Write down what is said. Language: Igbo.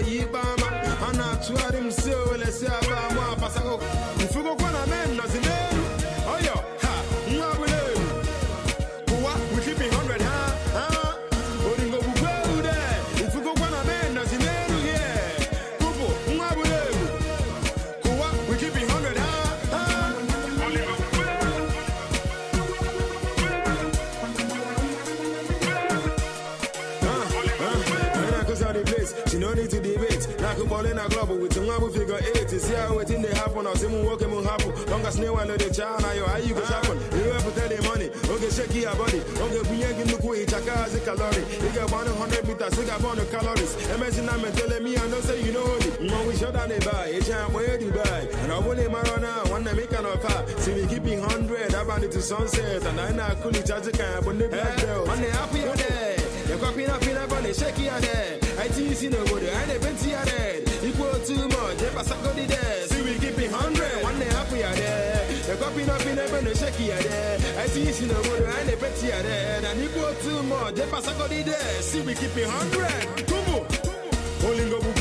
yibama ana tuari mseo lesi abama pasako mfuko kwa na men no zinenu oyo ha mwabule kuwa we keep it 100 ha oringo bugweude mfuko kwa na men no zinenu yeah kupo mwabule kuwa we keep it 100 ha she no need to debate. Now I ball in a club with the one figure 8. See how it in the happen. I'll see me walking on happen. Long as no one know the child. Now how you go happen? You have to tell the money. Okay, shake your body. Okay, we ain't gonna go eat a car as a calorie. You got 100 meters, you got 100 calories. Imagine I'm telling me I know say you know it. No, we shut down the bar. It's time where you buy. And I want him around now. One to make an offer. See me keeping 100. I bound it to sunset. And I know cool charge a can. But the black girl. On the happy day. You're copying up in a bunny. Shake your head. I tease in the wood, I never see a head. Equal too much, they pass a good there. See, we keep it 100. One day happy are there. The copy up in a bunny, shaky are there. I tease in the wood, I never see a head. And equal too much, they pass a good there. See, we keep it 100. Kumu, Olingo.